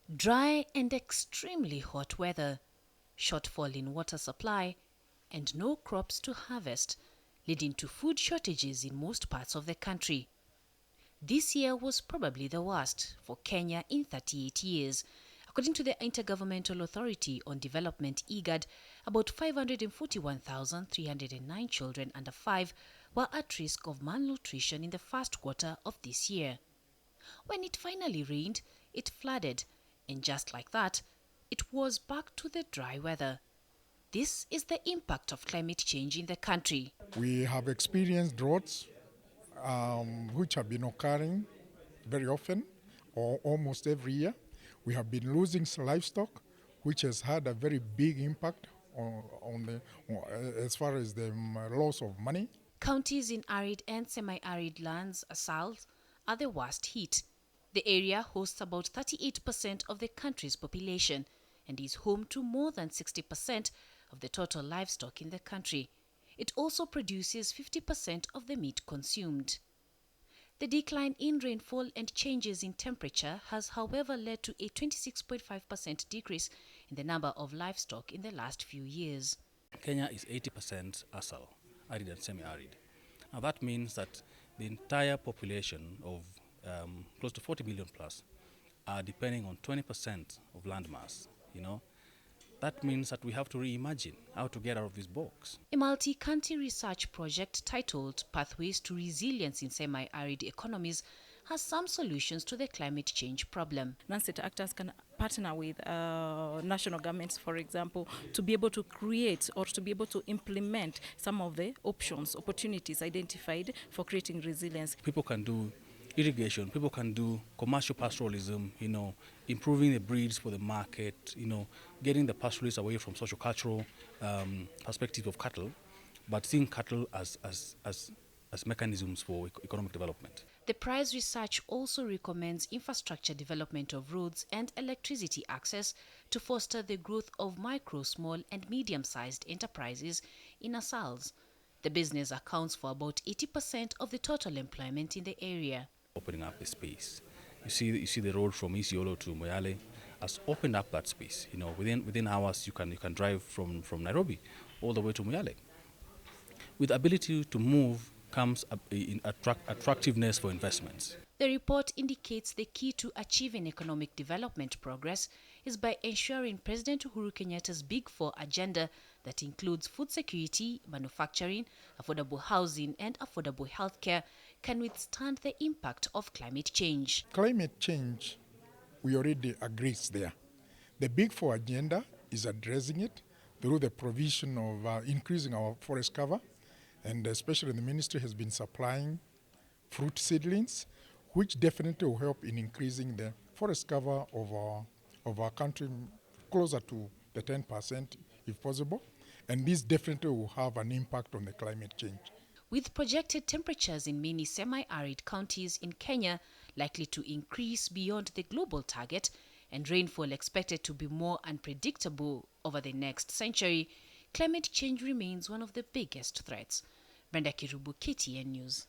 Dry and extremely hot weather, shortfall in water supply, and no crops to harvest, leading to food shortages in most parts of the country. This year was probably the worst for Kenya in 38 years. According to the Intergovernmental Authority on Development IGAD, about 541,309 children under 5 were at risk of malnutrition in the first quarter of this year. When it finally rained, it flooded, and just like that, it was back to the dry weather. This is the impact of climate change in the country. We have experienced droughts, which have been occurring very often or almost every year. We have been losing livestock, which has had a very big impact as far as the loss of money. Counties in arid and semi-arid lands, ASALs, are the worst hit. The area hosts about 38% of the country's population and is home to more than 60% of the total livestock in the country. It also produces 50% of the meat consumed. The decline in rainfall and changes in temperature has, however, led to a 26.5% decrease in the number of livestock in the last few years. Kenya is 80% ASAL, arid and semi-arid. Now that means that the entire population of close to 40 million plus are depending on 20% of land mass, That means that we have to reimagine how to get out of this box. A multi-county research project titled Pathways to Resilience in Semi-Arid Economies has some solutions to the climate change problem. Non-state actors can partner with national governments, for example, to be able to create or to be able to implement some of the opportunities identified for creating resilience. People can do irrigation, people can do commercial pastoralism, improving the breeds for the market, getting the pastoralists away from socio-cultural perspective of cattle, but seeing cattle as mechanisms for economic development. The prize research also recommends infrastructure development of roads and electricity access to foster the growth of micro, small and medium-sized enterprises in ASALs. The business accounts for about 80% of the total employment in the area. Opening up a space. You see the road from Isiolo to Moyale has opened up that space. Within hours you can drive from Nairobi all the way to Moyale. With the ability to move comes in attractiveness for investments. The report indicates the key to achieving economic development progress is by ensuring President Uhuru Kenyatta's Big Four agenda that includes food security, manufacturing, affordable housing and affordable healthcare can withstand the impact of climate change. Climate change, we already agree there. The Big Four agenda is addressing it through the provision of increasing our forest cover, and especially the ministry has been supplying fruit seedlings, which definitely will help in increasing the forest cover of our country closer to the 10% if possible. And this definitely will have an impact on the climate change. With projected temperatures in many semi-arid counties in Kenya likely to increase beyond the global target and rainfall expected to be more unpredictable over the next century, climate change remains one of the biggest threats. Brenda Kerubo, KTN News.